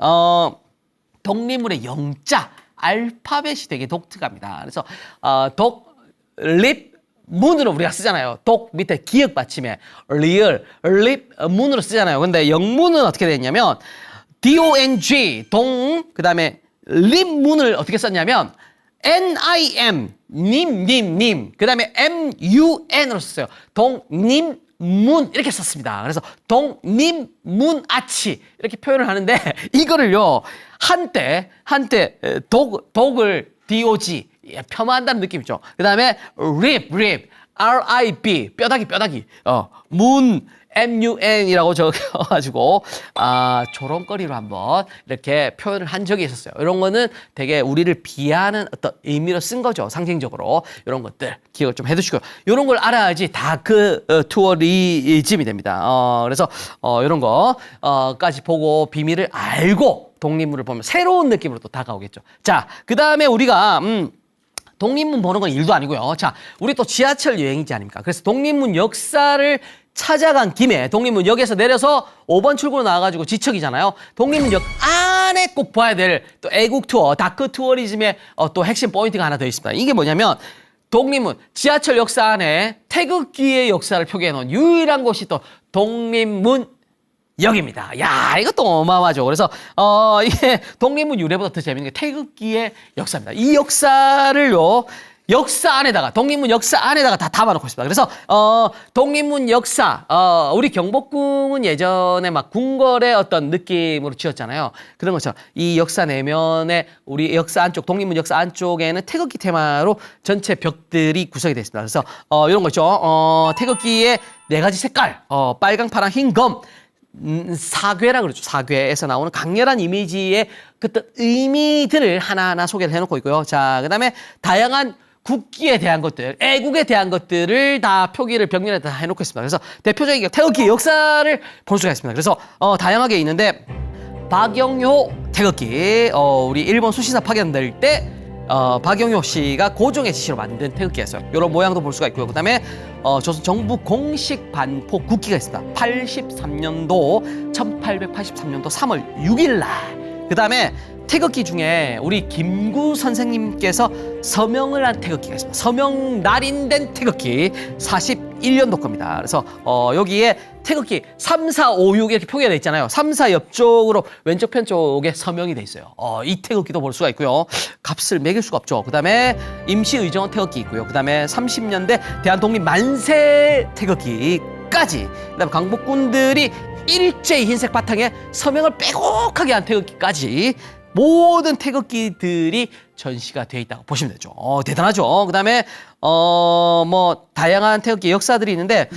독립문의 영자 알파벳이 되게 독특합니다. 그래서 독립 문으로 우리가 쓰잖아요. 독 밑에 기역 받침에 리을, 립 문으로 쓰잖아요. 근데 영문은 어떻게 되냐면 DONG 그다음에 립문을 어떻게 썼냐면 NIM 님 그다음에 MUN으로 썼어요. 독립문 이렇게 썼습니다. 그래서 독립문 아치 이렇게 표현을 하는데 이거를요 한때 독을 DOG 폄하한다는 느낌이죠. 그 다음에 rib, R-I-B, 뼈다귀, 문, MUN이라고 적어가지고, 조롱거리로 한번 이렇게 표현을 한 적이 있었어요. 이런 거는 되게 우리를 비하하는 어떤 의미로 쓴 거죠. 상징적으로. 이런 것들 기억을 좀 해두시고요. 이런 걸 알아야지 다크 투어리즘이 됩니다. 그래서, 이런 거까지 보고 비밀을 알고 독립문을 보면 새로운 느낌으로 또 다가오겠죠. 자, 그 다음에 우리가, 독립문 보는 건 일도 아니고요. 자, 우리 또 지하철 여행이지 아닙니까? 그래서 독립문 역사를 찾아간 김에 독립문역에서 내려서 5번 출구로 나와가지고 지척이잖아요. 독립문역 안에 꼭 봐야 될 또 애국 투어, 다크 투어리즘의 또 핵심 포인트가 하나 더 있습니다. 이게 뭐냐면 독립문, 지하철 역사 안에 태극기의 역사를 표기해 놓은 유일한 곳이 또 독립문 역입니다. 야, 이것도 어마어마하죠. 그래서 이게 독립문 유래보다 더 재밌는 게 태극기의 역사입니다. 이 역사를요 독립문 역사 안에다가 다 담아놓고 있습니다. 그래서 독립문 역사, 우리 경복궁은 예전에 막 궁궐의 어떤 느낌으로 지었잖아요. 그런 것처럼 이 역사 내면에 우리 역사 안쪽, 독립문 역사 안쪽에는 태극기 테마로 전체 벽들이 구성이 되어 있습니다. 그래서 이런 거 있죠. 태극기의 4가지 색깔, 빨강, 파랑, 흰, 검. 사괴라 그러죠. 사괴에서 나오는 강렬한 이미지의 그떤 의미들을 하나하나 소개를 해놓고 있고요. 자, 그 다음에 다양한 국기에 대한 것들, 애국에 대한 것들을 다 표기를 벽면에 다 해놓고 있습니다. 그래서 대표적인 태극기 역사를 볼 수가 있습니다. 그래서 다양하게 있는데 박영효 태극기, 우리 일본 수시사 파견될 때 박영효 씨가 고종의 지시로 만든 태극기였어요. 이런 모양도 볼 수가 있고요. 그다음에 조선 정부 공식 반포 국기가 있습니다. 1883년도 3월 6일 날. 그다음에 태극기 중에 우리 김구 선생님께서 서명을 한 태극기가 있습니다. 서명 날인된 태극기 41년도 겁니다. 그래서 여기에 태극기 3, 4, 5, 6 이렇게 표기가 돼 있잖아요. 3, 4 옆쪽으로 왼쪽 편 쪽에 서명이 돼 있어요. 이 태극기도 볼 수가 있고요. 값을 매길 수가 없죠. 그다음에 임시의정원 태극기 있고요. 그다음에 30년대 대한독립 만세 태극기까지. 그다음에 강복군들이 일제히 흰색 바탕에 서명을 빼곡하게 한 태극기까지 모든 태극기들이 전시가 되어 있다고 보시면 되죠. 대단하죠. 그다음에 뭐 다양한 태극기 역사들이 있는데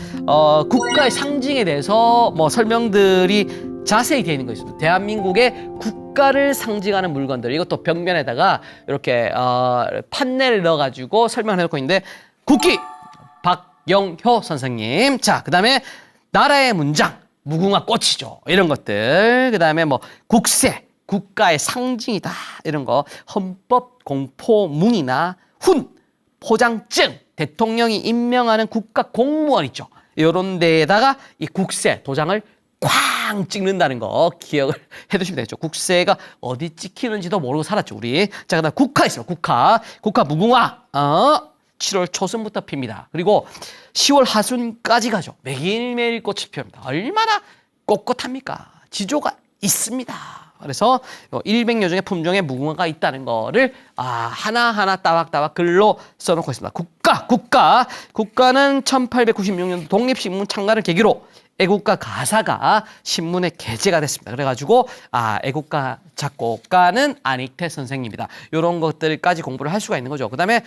국가의 상징에 대해서 뭐 설명들이 자세히 되어 있는 거 있습니다. 대한민국의 국가를 상징하는 물건들, 이것도 벽면에다가 이렇게 판넬을 넣어가지고 설명을 해놓고 있는데 국기 박영효 선생님. 자, 그다음에 나라의 문장 무궁화 꽃이죠. 이런 것들. 그다음에 뭐 국세 국가의 상징이다 이런 거, 헌법 공포문이나 훈 포장증, 대통령이 임명하는 국가 공무원 있죠. 이런 데에다가 이 국세 도장을 쾅 찍는다는 거 기억을 해두시면 되겠죠. 국세가 어디 찍히는지도 모르고 살았죠 우리. 자, 그다음 국화 있어요. 국화 무궁화 7월 초순부터 핍니다. 그리고 10월 하순까지 가죠. 매일매일 꽃이 피웁니다. 얼마나 꼿꼿합니까? 지조가 있습니다. 그래서 100여 종의 품종의 무궁화가 있다는 거를 하나하나 따박따박 글로 써놓고 있습니다. 국가는 1896년 독립신문 창간을 계기로 애국가 가사가 신문에 게재가 됐습니다. 그래가지고 애국가 작곡가는 안익태 선생님이다. 이런 것들까지 공부를 할 수가 있는 거죠. 그다음에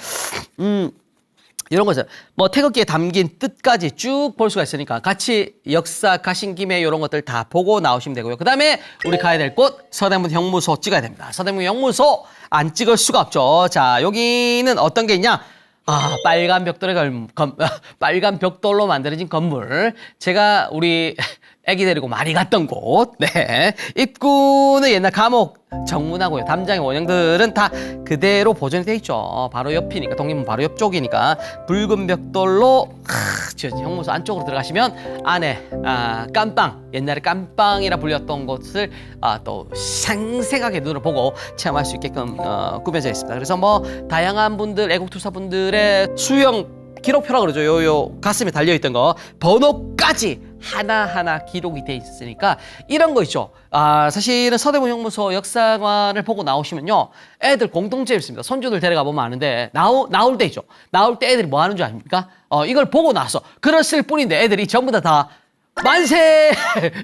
이런 거죠. 뭐 태극기에 담긴 뜻까지 쭉 볼 수가 있으니까 같이 역사 가신 김에 이런 것들 다 보고 나오시면 되고요. 그다음에 우리 가야 될 곳 서대문 형무소 찍어야 됩니다. 서대문 형무소 안 찍을 수가 없죠. 자, 여기는 어떤 게 있냐? 빨간 빨간 벽돌로 만들어진 건물. 제가 우리 애기 데리고 많이 갔던 곳. 네. 입구는 옛날 감옥 정문하고요. 담장의 원형들은 다 그대로 보존이 돼 있죠. 바로 옆이니까, 독립문 바로 옆쪽이니까 붉은 벽돌로 지어진 형무소 안쪽으로 들어가시면 안에 깜빵, 옛날에 깜빵이라 불렸던 곳을 또 생생하게 눈으로 보고 체험할 수 있게끔 꾸며져 있습니다. 그래서 뭐 다양한 분들, 애국투사분들의 수영 기록표라 그러죠. 요 가슴에 달려있던 거 번호까지 하나하나 기록이 돼 있으니까 이런 거 있죠. 사실은 서대문 형무소 역사관을 보고 나오시면요, 애들 공통점이 있습니다. 손주들 데려가 보면 아는데 나올 때 있죠. 나올 때 애들이 뭐 하는 줄 아십니까? 이걸 보고 나서 그랬을 뿐인데 애들이 전부 다 만세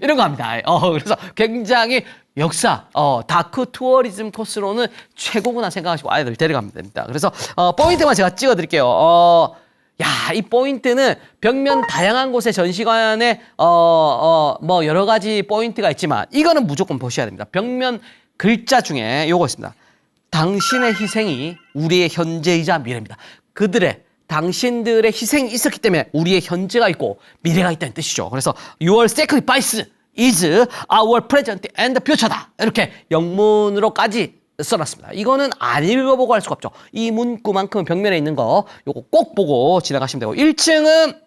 이런 거 합니다. 그래서 굉장히 역사, 다크 투어리즘 코스로는 최고구나 생각하시고 아이들 데려가면 됩니다. 그래서 포인트만 제가 찍어드릴게요. 이 포인트는 벽면 다양한 곳의 전시관에 뭐 여러 가지 포인트가 있지만 이거는 무조건 보셔야 됩니다. 벽면 글자 중에 요거 있습니다. 당신의 희생이 우리의 현재이자 미래입니다. 당신들의 희생이 있었기 때문에 우리의 현재가 있고 미래가 있다는 뜻이죠. 그래서 Your sacrifice is our present and future다. 이렇게 영문으로까지 써놨습니다. 이거는 안 읽어보고 할 수가 없죠. 이 문구만큼은 벽면에 있는 거 요거 꼭 보고 지나가시면 되고, 1층은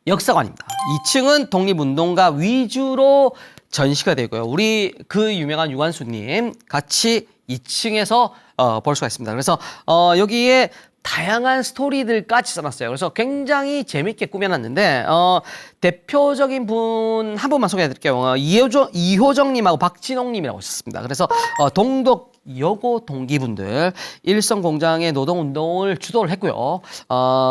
역사관입니다. 2층은 독립운동가 위주로 전시가 되고요. 우리 그 유명한 유관수님 같이 2층에서 볼 수가 있습니다. 그래서 여기에 다양한 스토리들까지 써놨어요. 그래서 굉장히 재밌게 꾸며놨는데 대표적인 분 한 분만 소개해드릴게요. 이효정님하고 박진홍님이라고 있었습니다. 그래서 동독 여고 동기분들 일성공장의 노동운동을 주도를 했고요.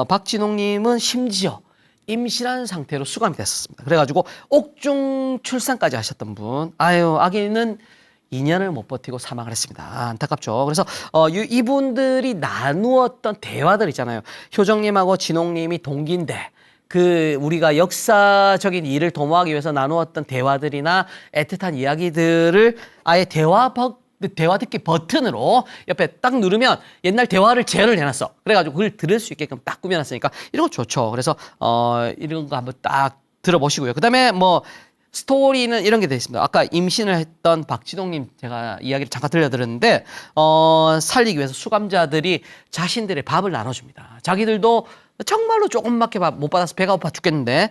박진홍님은 심지어 임신한 상태로 수감이 됐었습니다. 그래가지고 옥중 출산까지 하셨던 분. 아기는 2년을 못 버티고 사망을 했습니다. 안타깝죠. 그래서 이분들이 나누었던 대화들 있잖아요. 효정님하고 진홍님이 동기인데 우리가 역사적인 일을 도모하기 위해서 나누었던 대화들이나 애틋한 이야기들을 아예 대화벽 근데 대화 듣기 버튼으로 옆에 딱 누르면 옛날 대화를 재현을 해놨어. 그래가지고 그걸 들을 수 있게끔 딱 꾸며놨으니까 이런 거 좋죠. 그래서 이런 거 한번 딱 들어보시고요. 그다음에 뭐 스토리는 이런 게 돼 있습니다. 아까 임신을 했던 박지동님 제가 이야기를 잠깐 들려드렸는데 살리기 위해서 수감자들이 자신들의 밥을 나눠줍니다. 자기들도 정말로 조금밖에 밥 못 받아서 배가 고파 죽겠는데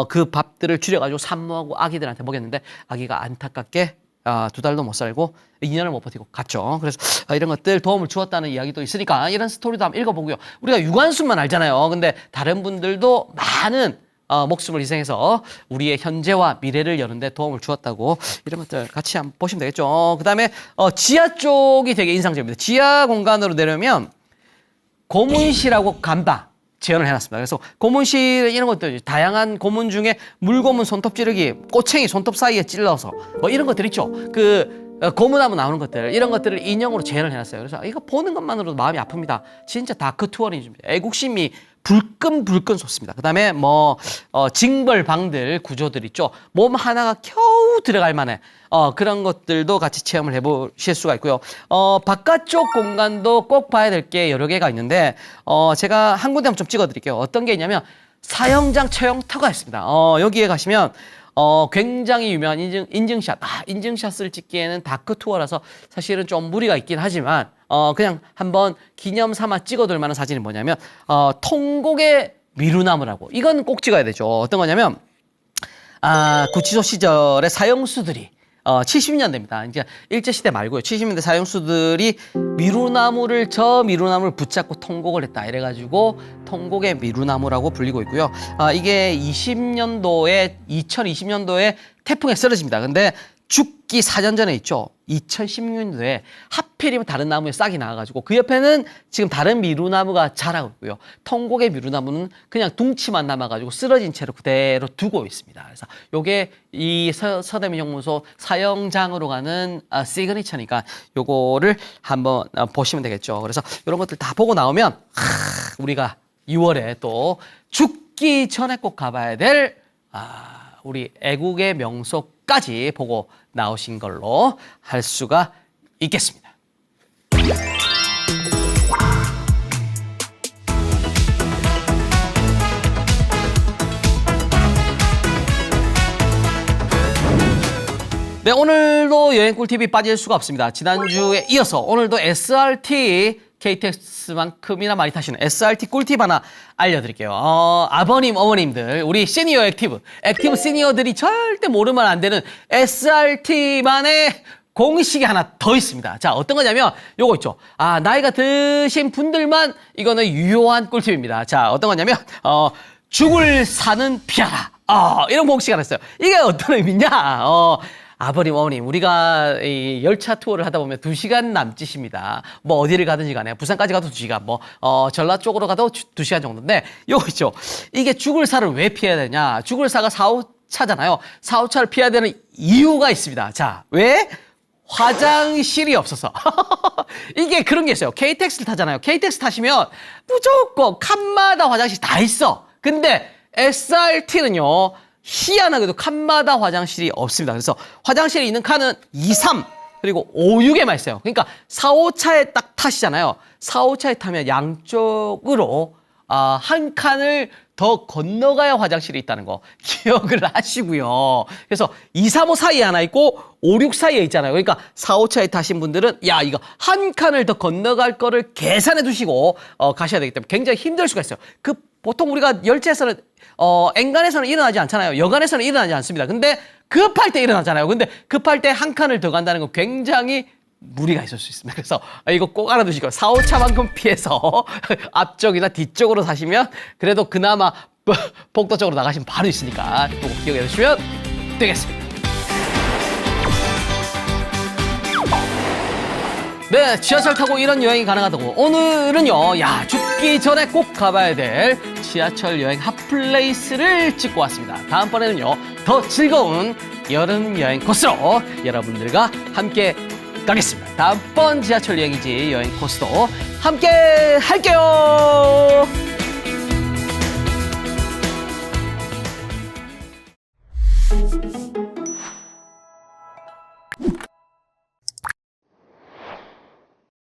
그 밥들을 줄여가지고 산모하고 아기들한테 먹였는데 아기가 안타깝게 2달도 못 살고 2년을 못 버티고 갔죠. 그래서 이런 것들 도움을 주었다는 이야기도 있으니까 이런 스토리도 한번 읽어보고요. 우리가 유관순만 알잖아요. 근데 다른 분들도 많은 목숨을 희생해서 우리의 현재와 미래를 여는데 도움을 주었다고 이런 것들 같이 한번 보시면 되겠죠. 그다음에 지하 쪽이 되게 인상적입니다. 지하 공간으로 내려면 고문실하고 간방 재현을 해놨습니다. 그래서 고문실 이런 것들 다양한 고문 중에 물고문 손톱 찌르기, 꼬챙이 손톱 사이에 찔러서 뭐 이런 것들 있죠. 고문하면 나오는 것들 이런 것들을 인형으로 재현을 해놨어요. 그래서 이거 보는 것만으로도 마음이 아픕니다. 진짜 다크 투어리즘입니다. 애국심이 불끈불끈 솟습니다. 그다음에 뭐 징벌방들 구조들 있죠. 몸 하나가 겨우 들어갈 만해 그런 것들도 같이 체험을 해보실 수가 있고요. 바깥쪽 공간도 꼭 봐야 될 게 여러 개가 있는데 제가 한 군데 한번 좀 찍어드릴게요. 어떤 게 있냐면 사형장 처형터가 있습니다. 여기에 가시면 굉장히 유명한 인증샷. 인증샷을 찍기에는 다크 투어라서 사실은 좀 무리가 있긴 하지만 그냥 한번 기념 삼아 찍어둘 만한 사진이 뭐냐면 통곡의 미루나무라고. 이건 꼭 찍어야 되죠. 어떤 거냐면 구치소 시절의 사형수들이 70년대입니다. 이제 일제시대 말고요. 70년대 사형수들이 미루나무를 붙잡고 통곡을 했다. 이래가지고 통곡의 미루나무라고 불리고 있고요. 이게 2020년도에 태풍에 쓰러집니다. 근데 죽기 4년 전에 있죠. 2016년도에 하필이면 다른 나무에 싹이 나와가지고 그 옆에는 지금 다른 미루나무가 자라고 있고요. 통곡의 미루나무는 그냥 둥치만 남아가지고 쓰러진 채로 그대로 두고 있습니다. 그래서 요게 이 서대문형무소 사형장으로 가는 시그니처니까 요거를 한번 보시면 되겠죠. 그래서 이런 것들 다 보고 나오면 우리가 6월에 또 죽기 전에 꼭 가봐야 될 우리 애국의 명소까지 보고 나오신 걸로 할 수가 있겠습니다. 네, 오늘도 여행 꿀팁이 빠질 수가 없습니다. 지난주에 이어서 오늘도 SRT KTX만큼이나 많이 타시는 SRT 꿀팁 하나 알려드릴게요. 아버님, 어머님들, 우리 시니어 액티브 시니어들이 절대 모르면 안 되는 SRT만의 공식이 하나 더 있습니다. 자, 어떤 거냐면 요거 있죠. 나이가 드신 분들만 이거는 유효한 꿀팁입니다. 자, 어떤 거냐면 죽을 사는 피하라. 이런 공식이 하나 있어요. 이게 어떤 의미냐? 아버님, 어머님, 우리가 이 열차 투어를 하다 보면 2시간 남짓입니다. 뭐 어디를 가든지 간에 부산까지 가도 2시간, 뭐 전라 쪽으로 가도 2시간 정도인데 요거 있죠. 이게 죽을 사를 왜 피해야 되냐? 죽을 사가 4호차잖아요. 4호차를 피해야 되는 이유가 있습니다. 자, 왜? 화장실이 없어서. 이게 그런 게 있어요. KTX를 타잖아요. KTX 타시면 무조건 칸마다 화장실 다 있어. 근데 SRT는요. 희한하게도 칸마다 화장실이 없습니다. 그래서 화장실이 있는 칸은 2, 3 그리고 5, 6에만 있어요. 그러니까 4, 5차에 딱 타시잖아요. 4, 5차에 타면 양쪽으로 한 칸을 더 건너가야 화장실이 있다는 거 기억을 하시고요. 그래서 2, 3, 5 사이에 하나 있고 5, 6 사이에 있잖아요. 그러니까 4, 5차에 타신 분들은 이거 한 칸을 더 건너갈 거를 계산해 두시고 가셔야 되기 때문에 굉장히 힘들 수가 있어요. 보통 우리가 열차에서는 엔간에서는 일어나지 않잖아요. 여간에서는 일어나지 않습니다. 근데 급할 때 일어나잖아요. 근데 급할 때 한 칸을 더 간다는 건 굉장히 무리가 있을 수 있습니다. 그래서 이거 꼭 알아두시고 4, 5차만큼 피해서 앞쪽이나 뒤쪽으로 사시면 그래도 그나마 복도 쪽으로 나가시면 바로 있으니까 꼭 기억해 두시면 되겠습니다. 네, 지하철 타고 이런 여행이 가능하다고. 오늘은요, 죽기 전에 꼭 가봐야 될 지하철 여행 핫플레이스를 찍고 왔습니다. 다음번에는요, 더 즐거운 여름 여행 코스로 여러분들과 함께 가겠습니다. 다음번 지하철 여행이지 여행 코스도 함께 할게요.